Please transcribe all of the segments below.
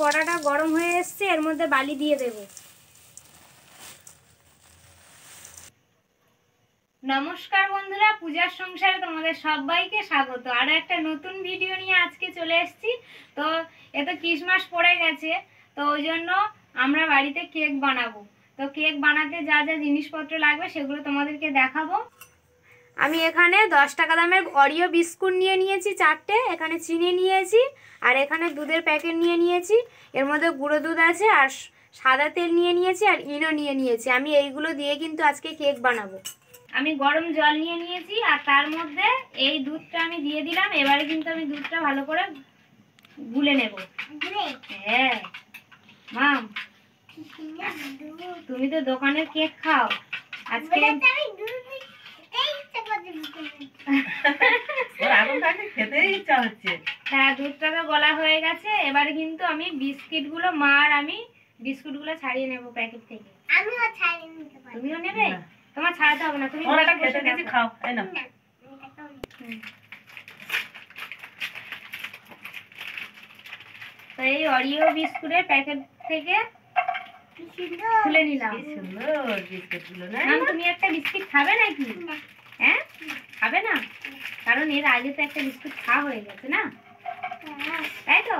কড়াটা গরম হয়ে এসছে, এর মধ্যে বালি দিয়ে দেব। নমস্কার বন্ধুরা, পূজার সংসারে তোমাদের সবাইকে স্বাগত। আরো একটা নতুন ভিডিও নিয়ে আজকে চলে এসেছি। তো এত ক্রিসমাস পড়ে গেছে, তো ওই জন্য আমরা বাড়িতে কেক বানাবো। তো কেক বানাতে যা যা জিনিসপত্র লাগবে সেগুলো তোমাদেরকে দেখাবো। আমি এখানে 10 টাকা দামের অরিও বিস্কুট নিয়ে নিয়েছি 4টে, এখানে চিনি নিয়েছি, আর এখানে দুধের প্যাকেট নিয়ে নিয়েছি। এর মধ্যে গুঁড়ো দুধ আছে, আর সাদা তেল নিয়ে নিয়েছি, আর ইনো নিয়ে নিয়েছি। আমি এইগুলো দিয়ে কিন্তু আজকে কেক বানাবো। আমি গরম জল নিয়ে নিয়েছি, আর তার মধ্যে এই দুধটা আমি দিয়ে দিলাম। এবারে কিন্তু আমি দুধটা ভালো করে গুলে নেব। হ্যাঁ মাম, তুমি তো দোকানের কেক খাও, আজকে দুধটা তো গলা হয়ে গেছে। এবারে কিন্তু আমি বিস্কিটগুলো, মা আর আমি বিস্কুটগুলো ছাড়িয়ে নেব প্যাকেট থেকে। তুমিও নেবে? তোমার ছাড়াতে হবে না, তুমি খাও। তো এই অরিও বিস্কুটের প্যাকেট থেকে খুলে নিলাম। তুমি একটা বিস্কিট খাবে নাকি? হ্যাঁ, খাবে না? কারণ এর আগে তো একটা বিস্কুট খাওয়া হয়ে গেছে না, তাই তো?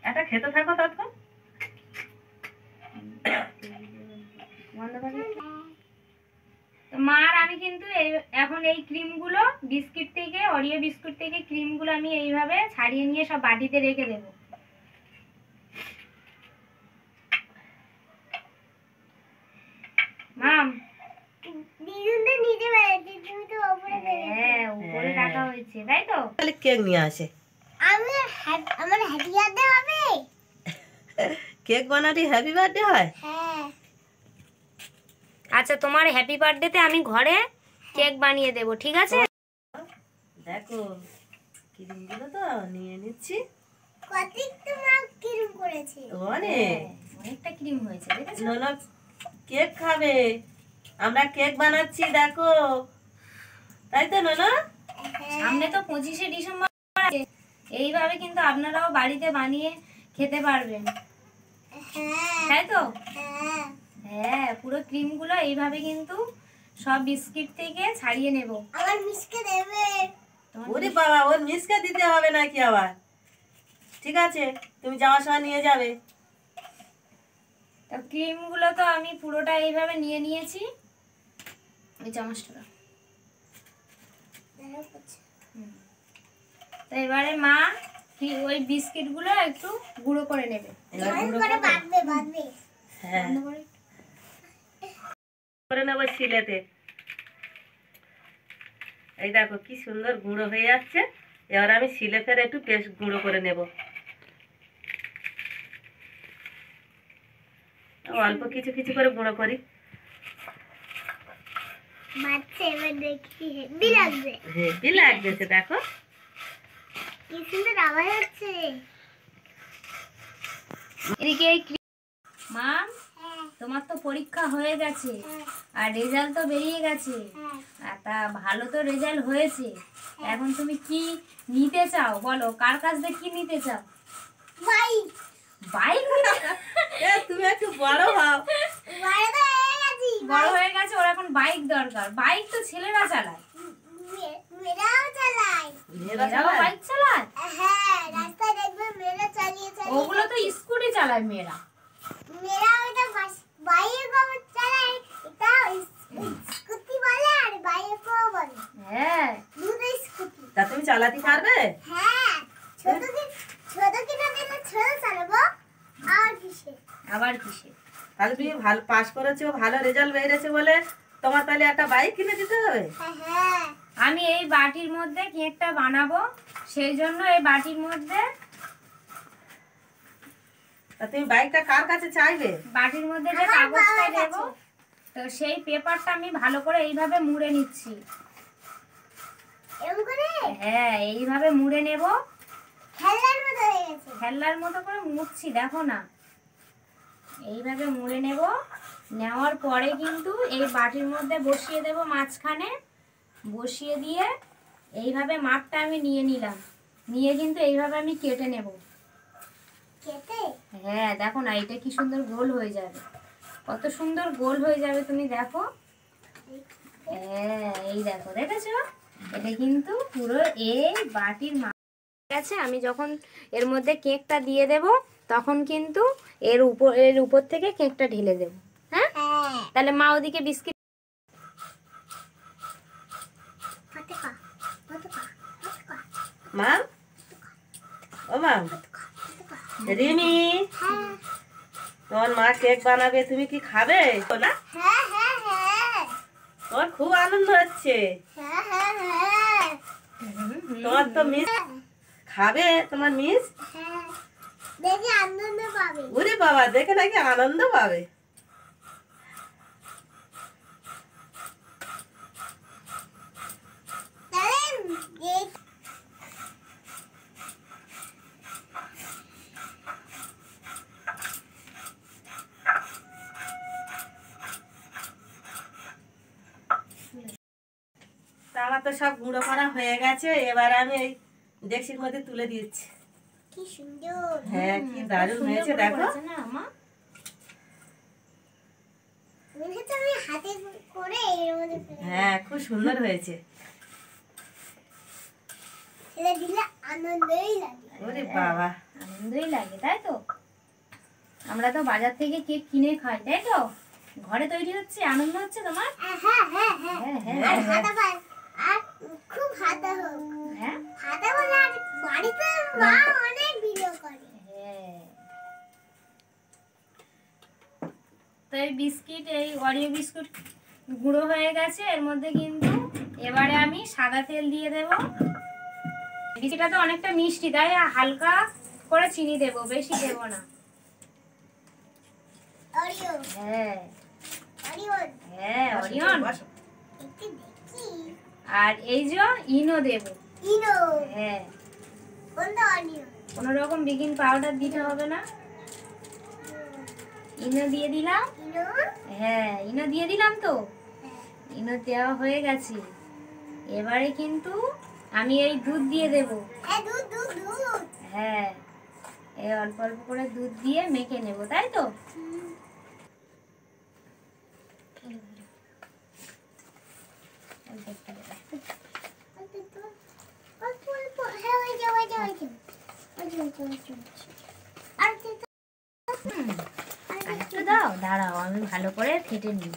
এটা খেতে থাকো তখন। মার আমি কিন্তু এখন এই ক্রিমগুলো বিস্কিট থেকে, অরিও বিস্কুট থেকে ক্রিমগুলো আমি এইভাবে ছাড়িয়ে নিয়ে সব বাটিতে রেখে দেব। মাম, হ্যাঁ উপরে রাখা হয়েছে, তাই তো? তাহলে কেক নিয়ে আসে। আমার হ্যাপি বার্থডে হবে। কেক বানাতে হ্যাপি বার্থডে হয়? হ্যাঁ। আচ্ছা, তোমার হ্যাপি বার্থডেতে আমি ঘরে কেক বানিয়ে দেব, ঠিক আছে? দেখো ক্রিমগুলো তো নিয়ে নিচ্ছি। কতটা ক্রিম করেছে? অনেকটা ক্রিম হয়েছে, দেখেছো? ননদ কেক খাবে, আমরা কেক বানাচ্ছি দেখো, তাই তো ননদ? সামনে তো 25শে ডিসেম্বর আছে, এইভাবে কিন্তু আপনারাও বাড়িতে বানিয়ে খেতে পারবেন, তাই তো? হ্যাঁ, পুরো ক্রিমগুলো এইভাবে কিন্তু সব বিস্কিট থেকে ছাড়িয়ে নেব। আমার মিষ্টি দেবে? ওরে বাবা, ওর মিষ্টি দিতে হবে নাকি আবার? ঠিক আছে, তুমি যাওয়ার সময় নিয়ে যাবে। তো ক্রিমগুলো তো আমি পুরোটা এইভাবে নিয়ে নিয়েছি। ওই চামচটা। তো এবারে মা ওই বিস্কিটগুলো একটু গুঁড়ো করে নেবে। হ্যাঁ, করে নেবো শিলেতে। এই দেখো কি সুন্দর গুঁড়ো হয়ে যাচ্ছে। এবার আমি শিলে ফেরে একটু পেস্ট গুঁড়ো করে নেব। অল্প কিছু কিছু করে গুঁড়ো করি। হেভি লাগছে, দেখো কি সুন্দর আওয়াজ হচ্ছে। এদিকে মা, তোমার তো পরীক্ষা হয়ে গেছে, আর রেজাল্ট তো বেরিয়ে গেছে। তা ভালো তো রেজাল্ট হয়েছে, এখন তুমি কি নিতে চাও বলো? কার কাছ থেকে কি নিতে চাও? বাইক। বাইক? তুমি একটু বড় হও। বড় হয়ে গেছে, ওর এখন বাইক দরকার। বাইক তো ছেলেরা চালায়। মেয়েরাও চালায়। মেয়েরাও বাইক চালায়? হ্যাঁ, রাস্তায় দেখবে মেয়েরা চালিয়ে চালিয়ে। ওগুলো তো স্কুটি চালায় মেয়েরা। মেয়েরা ওটা বাইক চালায়, এটা স্কুটি বলে, আর বাইকও বলে। হ্যাঁ, দুটো স্কুটি। তা তুমি চালাতে পারবে? হ্যাঁ, ছোট কিনা দিলে ছোট চালাবো। আবার কিসে? তাহলে তুমি ভালো পাস করেছো, ভালো রেজাল্ট বেরিয়েছে বলে তোমার তাহলে একটা বাইক কিনে দিতে হবে। হ্যাঁ, আমি এই বাটির মধ্যে কেকটা বানাবো, সেই জন্য এই বাটির মধ্যে। তা তুমি বাইকটা কার কাছে চাইবে? বাটির মধ্যে যে কাগজটা দেব, তো সেই পেপারটা আমি ভালো করে এইভাবে মুড়ে নিচ্ছি। হ্যাঁ, এইভাবে মুড়ে নেব। খেলনার মতো করে মুড়ছি, দেখো না, এইভাবে মুড়ে নেব। নেওয়ার পরে কিন্তু এই বাটির মধ্যে বসিয়ে দেব, মাঝখানে বসিয়ে দিয়ে এইভাবে মাপটা আমি নিয়ে নিলাম, নিয়ে কিন্তু এইভাবে আমি কেটে নেব। কেটে হ্যাঁ দেখো না, এটা কি সুন্দর গোল হয়ে যাবে, কত সুন্দর গোল হয়ে যাবে তুমি দেখো। হ্যাঁ এই দেখো, দেখেছো? এটা কিন্তু পুরো এই বাটির মাপ আছে। আমি যখন এর মধ্যে কেকটা দিয়ে দেব তখন কিন্তু এর উপর থেকে কেকটা ঢেলে দেব। হ্যাঁ, হ্যাঁ তাহলে মা ওদিকে বিস্কিট ফটকা ফটকা ফটকা মা, ও মা, রিমি, হ্যাঁ তোমার মা কেক বানাবে, তুমি কি খাবে না? হ্যাঁ হ্যাঁ হ্যাঁ তোমার খুব আনন্দ হচ্ছে। হ্যাঁ হ্যাঁ হ্যাঁ তোমার তো মিস খাবে, তোমার মিস। হ্যাঁ দেখি আনন্দ পাবে। ওরে বাবা, দেখে নাকি আনন্দ পাবে। তাহলে এই তা আমার তো সব গুঁড়ো করা হয়ে গেছে, এবার আমি এই ডেক্সির মধ্যে তুলে দিচ্ছি। কি সুন্দর। হ্যাঁ, কি দারুণ হয়েছে দেখো। না মা, মনে হচ্ছে আমি হাতে করে এর মধ্যে ফেলে হ্যাঁ, খুব সুন্দর হয়েছে। ফেলে দিলে আনন্দই লাগে। ওরে বাবা, আনন্দই লাগে তাই তো। আমরা তো বাজার থেকে কেক কিনে খাই তাই তো, ঘরে তৈরি হচ্ছে, আনন্দ হচ্ছে তোমার। হ্যাঁ হ্যাঁ হ্যাঁ হ্যাঁ হ্যাঁ আর হ্যাঁ। হাতা পায় আর খুব হাতা হোক। হ্যাঁ হাতা বলে আর বাড়িতে মা অনেক ভিডিও করে। হ্যাঁ। তো এই বিস্কিট, এই অরিও বিস্কুট গুঁড়ো হয়ে গেছে, এর মধ্যে কিন্তু এবারে আমি সাদা তেল দিয়ে দেব। বিস্কিটটা তো অনেকটা মিষ্টি, তাই হালকা করে চিনি দেব, বেশি দেব না। অরিও হ্যাঁ অরিও হ্যাঁ অরিয়ন। বসো। একটু দেখি। আর এই যে ইনো দেব। ইনো হ্যাঁ, কোনটা অরিও? কোনো রকম বেকিং পাউডার দিতে হবে না, ইনো দিয়ে দিলাম। ইনো হ্যাঁ ইনো দিয়ে দিলাম তো, হ্যাঁ ইনো দেওয়া হয়ে গেছে। এবারে কিন্তু আমি এই দুধ দিয়ে দেব। দুধ দুধ দুধ। হ্যাঁ, এই অল্প অল্প করে দুধ দিয়ে মেখে নেব তাই তো। অল্প অল্প হ্যাঁ ওই যে ওই যে ওই যে ওই যে ওই যে ওই যে আর দিতে আর একটু দাও, দাঁড়াও আমি ভালো করে ফেটে নিই।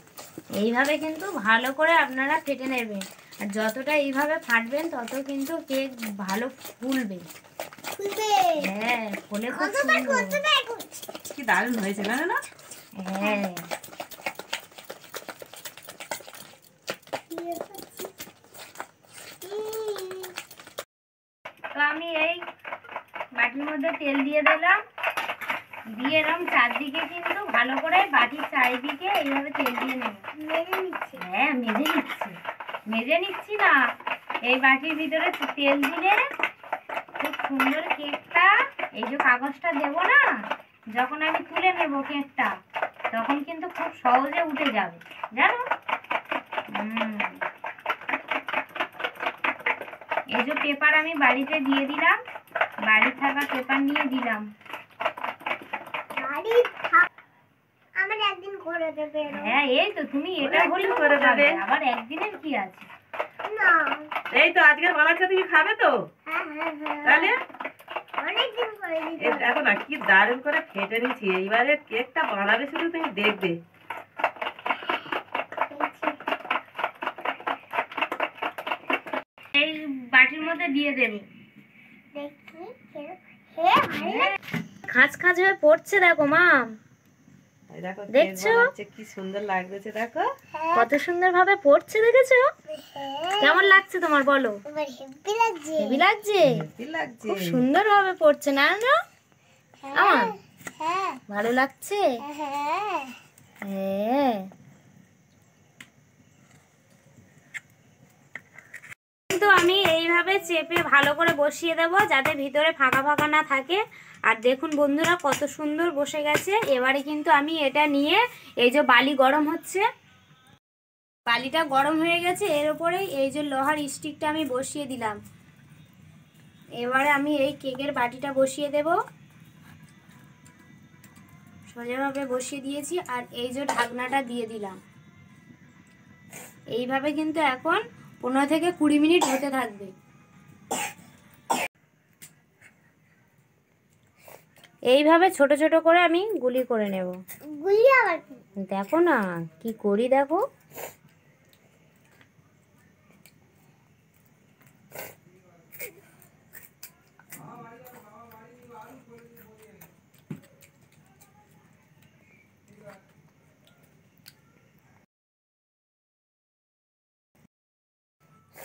এইভাবে কিন্তু ভালো করে আপনারা ফেটে নেবেন, আর যতটা এইভাবে ফাটবেন তত কিন্তু কেক ভালো ফুলবে। খুলবে। হ্যাঁ, ফুলে খুব কতবার সুন্দর। কতবার কি দারুণ হয়েছে না না? হ্যাঁ তো আমি এই বাটির মধ্যে তেল দিয়ে দিলাম, দিয়ে এরকম চারদিকে কিন্তু ভালো করে বাটির চারিদিকে এইভাবে তেল দিয়ে নেব। মেরে নিচ্ছে। হ্যাঁ মেজে নিচ্ছি, মেজে নিচ্ছি না, এই বাটির ভিতরে তেল দিলে খুব সুন্দর কেকটা, এই যে কাগজটা দেবো না, যখন আমি তুলে নেব কেকটা তখন কিন্তু খুব সহজে উঠে যাবে জানো। এই যে পেপার আমি বাড়িতে দিয়ে দিলাম, বাড়ি থাকা পেপার নিয়ে দিলাম। বাড়ি আমার একদিন করে দেবে। হ্যাঁ এই তো, তুমি এটা একদিন হলেও করে খাবে, দেবে। আবার একদিনের কি আছে। না এই তো আজকে বানাচ্ছে, তুমি খাবে তো? হ্যাঁ হ্যাঁ হ্যাঁ তাহলে অনেকদিন করে দিতে এই দেখো না কি দারুণ করে ফেটে নিচ্ছি। এইবারে কেকটা বানাবে শুধু তুমি দেখবে। এই বাটির মধ্যে দিয়ে দেবে। দেখি হ্যাঁ ভালো খাঁজ খাঁজ হয়ে পড়ছে দেখো মা, এই দেখো কেক দেখছো? বানাচ্ছে, কি সুন্দর লাগছে দেখো। হ্যাঁ কত সুন্দর ভাবে পড়ছে, দেখেছো? হ্যাঁ কেমন লাগছে তোমার বলো? এবার হেব্বি লাগছে। হেভি লাগছে, কি লাগছে? খুব সুন্দর ভাবে পড়ছে না না? হ্যাঁ আমার হ্যাঁ ভালো লাগছে। হ্যাঁ হ্যাঁ, কিন্তু আমি এইভাবে চেপে ভালো করে বসিয়ে দেব যাতে ভিতরে ফাঁকা ফাঁকা না থাকে। আর দেখুন বন্ধুরা কত সুন্দর বসে গেছে। এবারে কিন্তু আমি এটা নিয়ে, এই যে বালি গরম হচ্ছে, বালিটা গরম হয়ে গেছে, এর উপরে এই যে লোহার স্টিকটা আমি বসিয়ে দিলাম। এবারে আমি এই কেকের বাটিটা বসিয়ে দেব, সোজাভাবে বসিয়ে দিয়েছি। আর এই যে ঢাকনাটা দিয়ে দিলাম। এইভাবে কিন্তু এখন 15 থেকে 20 মিনিট হতে থাকবে। এইভাবে ছোট ছোট করে আমি গুলি করে নেব। গুলি আবার কি? দেখো না কি করি, দেখো।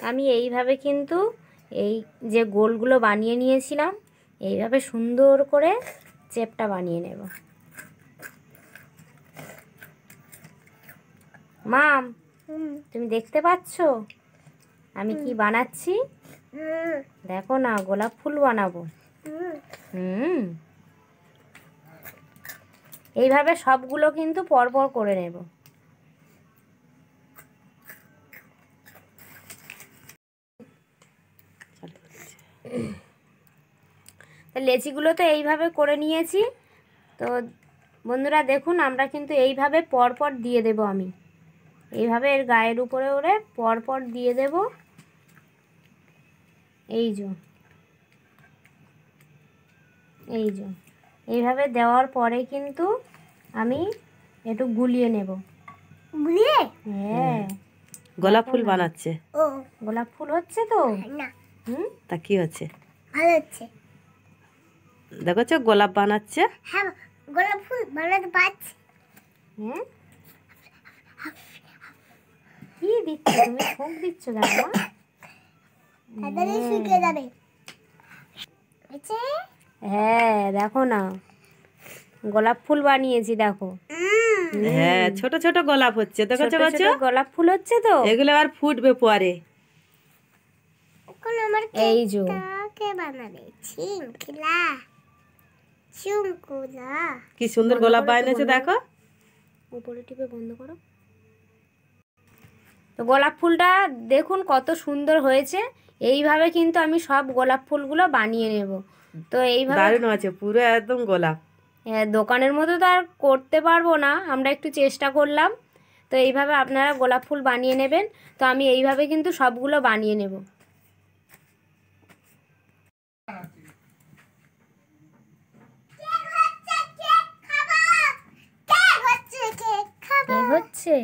আমি এইভাবে কিন্তু এই যে গোলগুলো বানিয়ে নিয়েছিলাম, এইভাবে সুন্দর করে চেপটা বানিয়ে নেব। মাম, তুমি দেখতে পাচ্ছ আমি কি বানাচ্ছি? দেখো না, গোলাপ ফুল বানাবো। এইভাবে সবগুলো কিন্তু পরপর করে নেব। লেচিগুলো তো এইভাবে করে নিয়েছি। তো বন্ধুরা দেখুন, আমরা কিন্তু এইভাবে পরপর দিয়ে দেব। আমি এইভাবে এর গায়ের উপরে ওরে পরপর দিয়ে দেব। এই যে এইভাবে দেওয়ার পরে কিন্তু আমি একটু গুলিয়ে নেব। গুলিয়ে? হ্যাঁ, গোলাপ ফুল বানাচ্ছে। ও গোলাপ ফুল হচ্ছে তো। না, তা কি হচ্ছে? ভালো হচ্ছে। দেখো গোলাপ বানাচ্ছে। হ্যাঁ, গোলাপ ফুল বানাতে পারছি। হ্যাঁ, কি দিচ্ছ তুমি? ফোক দিচ্ছ কেন মা? তাড়াতাড়ি শুকিয়ে যাবে। হ্যাঁ, দেখো না, গোলাপ ফুল বানিয়েছি, দেখো। হ্যাঁ, ছোট ছোট গোলাপ হচ্ছে। দেখো ছোট ছোট গোলাপ ফুল হচ্ছে তো। এগুলো আর ফুটবে পরে। এখন আমার এই যে কে বানাবে? চিংকিলা চুমকুলা। কি সুন্দর গোলাপ বানিয়েছে দেখো। উপরে টিপে বন্ধ করো। তো গোলাপ ফুলটা দেখুন কত সুন্দর হয়েছে। এইভাবে কিন্তু আমি সব গোলাপ ফুলগুলো বানিয়ে নেব। তো এইভাবে দারুণ আছে, পুরো একদম গোলাপ। দোকানের মতো তো আর করতে পারবো না, আমরা একটু চেষ্টা করলাম। তো এইভাবে আপনারা গোলাপ ফুল বানিয়ে নেবেন। তো আমি এইভাবে কিন্তু সবগুলো বানিয়ে নেব। হচ্ছে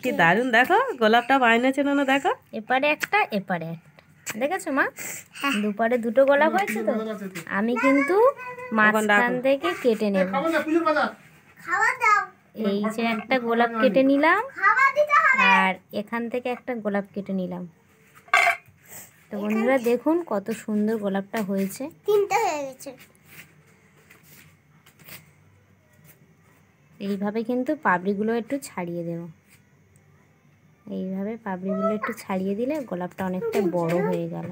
কি দারুণ, দেখো গোলাপটা বানিয়েছে না, দেখো। এপারে একটা এপারে একটা, দেখেছো মা? দুপারে দুটো গোলাপ হয়েছে তো। আমি কিন্তু মাঝখান থেকে কেটে নেব। এই যে একটা গোলাপ কেটে নিলাম, আর এখান থেকে একটা গোলাপ কেটে নিলাম। তো বন্ধুরা দেখুন কত সুন্দর গোলাপটা হয়েছে। তিনটা হয়ে গেছে। এইভাবে কিন্তু পাপড়িগুলো একটু ছাড়িয়ে দেব। এইভাবে পাপড়িগুলো একটু ছাড়িয়ে দিলে গোলাপটা অনেকটা বড় হয়ে গেল।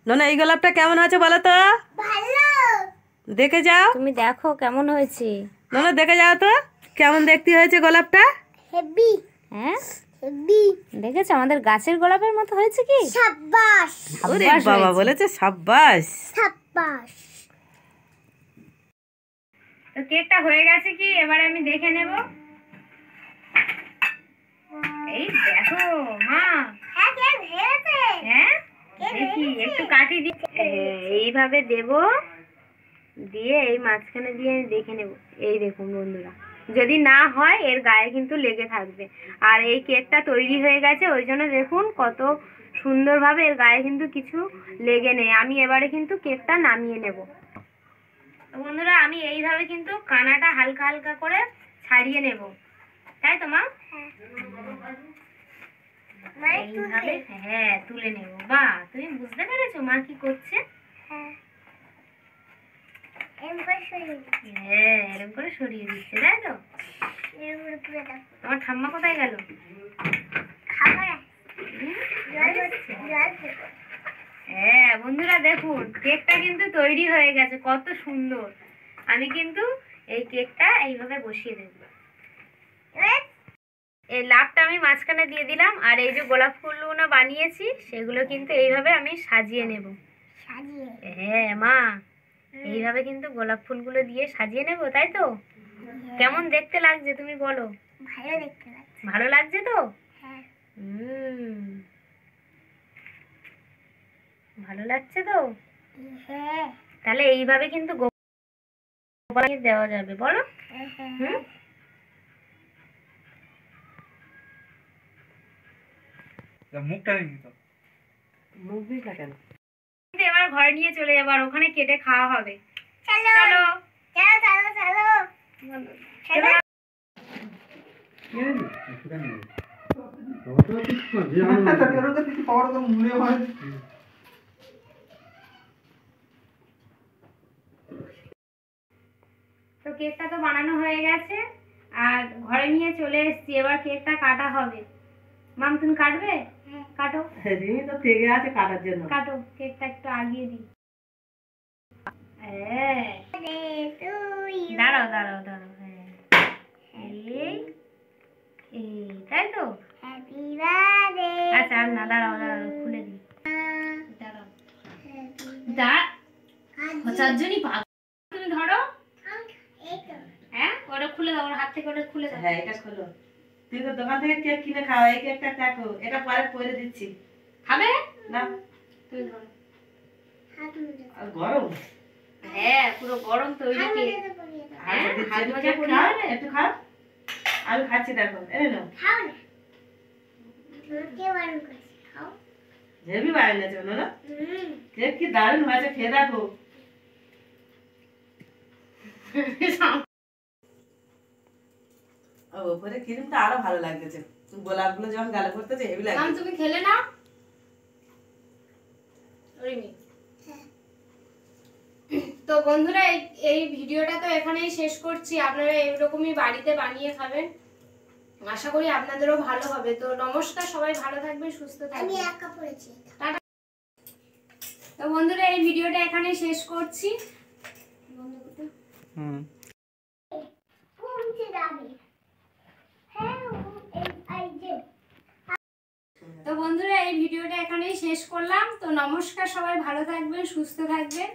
না, এই গোলাপটা কেমন আছে বলো তো? ভালো। দেখে যাও। তুমি দেখো কেমন হয়েছে। না, দেখে যাও তো কেমন দেখতে হয়েছে গোলাপটা। হেভি। হ্যাঁ, হেভি। দেখেছো আমাদের গাছের গোলাপের মতো হয়েছে কি? সাব্বাস। ওরে বাবা, বলেছে সাব্বাস। সাব্বাস। তো কেকটা হয়ে গেছে কি, এবারে আমি দেখে নেব। এই দেখো মা। হ্যাঁ, কেক হয়েছে। হ্যাঁ, দেখি একটু কাটি দি। এইভাবে দেব, দিয়ে এই মাঝখানে দিয়ে আমি দেখে নেব। এই দেখুন বন্ধুরা, যদি না হয় এর গায়ে কিন্তু লেগে থাকবে। আর এই কেকটা তৈরি হয়ে গেছে, ওই জন্য দেখুন কত সুন্দরভাবে এর গায়ে কিন্তু কিছু লেগে নেই। আমি এবারে কিন্তু কেকটা নামিয়ে নেব। তো বন্ধুরা আমি এইভাবে কিন্তু কানাটা হালকা হালকা করে ছাড়িয়ে নেব, তাই তো মা? এইভাবে হ্যাঁ তুলে নেব। বাহ, তুমি বুঝতে পেরেছো মা কি করছে? হ্যাঁ, এরকম করে সরিয়ে দিচ্ছে, তাই তো? তোমার ঠাম্মা কোথায় গেল? হ্যাঁ বন্ধুরা দেখুন কেকটা কিন্তু তৈরি হয়ে গেছে, কত সুন্দর। আমি কিন্তু এই কেকটা এইভাবে বসিয়ে দেব। এই লাভটা আমি মাঝখানে দিয়ে দিলাম, আর এই যে গোলাপ ফুলগুলো বানিয়েছি সেগুলো কিন্তু এইভাবে আমি সাজিয়ে নেব। সাজিয়ে হ্যাঁ মা, এইভাবে কিন্তু গোলাপ ফুলগুলো দিয়ে সাজিয়ে নেব, তাই তো? কেমন দেখতে লাগছে তুমি বলো? ভালো দেখতে লাগছে। ভালো লাগছে তো? হ্যাঁ ভালো লাগছে তো? হ্যাঁ তাহলে এইভাবে কিন্তু গোপালকে দেওয়া যাবে, বলো? হুম? মুখটা নেই তো। মুখ দিস না কেন? কিন্তু এবার ঘরে নিয়ে চলে যাবো, আর ওখানে কেটে খাওয়া হবে। চলো চলো চলো চলো চলো চলো। তো কেকটা তো বানানো হয়ে গেছে, আর ঘরে নিয়ে চলে এসেছি। এবার কেকটা কাটা হবে। মাম তুমি কাটবে? কাটো রিমি তো থেকে আছে কাটার জন্য। কাটো, কেকটা একটু আগিয়ে দিই। হ্যাঁ দাঁড়াও দাঁড়াও দাঁড়াও, হ্যাঁ এই এই তাই তো। হ্যাপি বার্থডে আচ্ছা আর না, দাঁড়াও দাঁড়াও খুলে দিই। দাঁড়াও চারজনই পাগল। তুমি ধরো, এই তো হ্যাঁ ওটা খুলে দাও, ওর হাত থেকে ওটা খুলে দাও। হ্যাঁ এটা খোলো। তুই তো দোকান থেকে কেক কিনে খাও, এই কেকটা দেখো, এটা পরে পরে দিচ্ছি। খাবে না তুমি ধরো। হাত মুজে আর গরম। হ্যাঁ পুরো গরম তৈরি হাত কেক। মুজে পড়িয়ে দাও। হ্যাঁ, আচ্ছা, দিচ্ছি, হাত একটু মোজা কেক পরিয়ে খাও, দেবে? একটু খাও। আমি খাচ্ছি দেখো, এই নাও। খাও না কে বারণ করেছে খাও। হেভি বাইরে চলো না, হুম কেক কি দারুণ হয়েছে, খেয়ে দেখো। আর ওপরে ক্রিমটা আরো ভালো লাগতেছে, গোলাপগুলো যখন গালে পড়তেছে হেভি মাম লাগছে। তুমি খেলে না? রিমি। তো বন্ধুরা এই ভিডিওটা তো এখানেই শেষ করছি। আপনারা এরকমই বাড়িতে বানিয়ে খাবেন, আশা করি আপনাদেরও ভালো হবে। তো নমস্কার, সবাই ভালো থাকবেন, সুস্থ আমি থাকবেন। একা পড়েছি। তো বন্ধুরা এই ভিডিওটা এখানেই শেষ করছি। পৌঁছে যাবে। হ্যাঁ এই যে তো বন্ধুরা এই ভিডিওটা এখানেই শেষ করলাম। তো নমস্কার, সবাই ভালো থাকবেন, সুস্থ থাকবেন।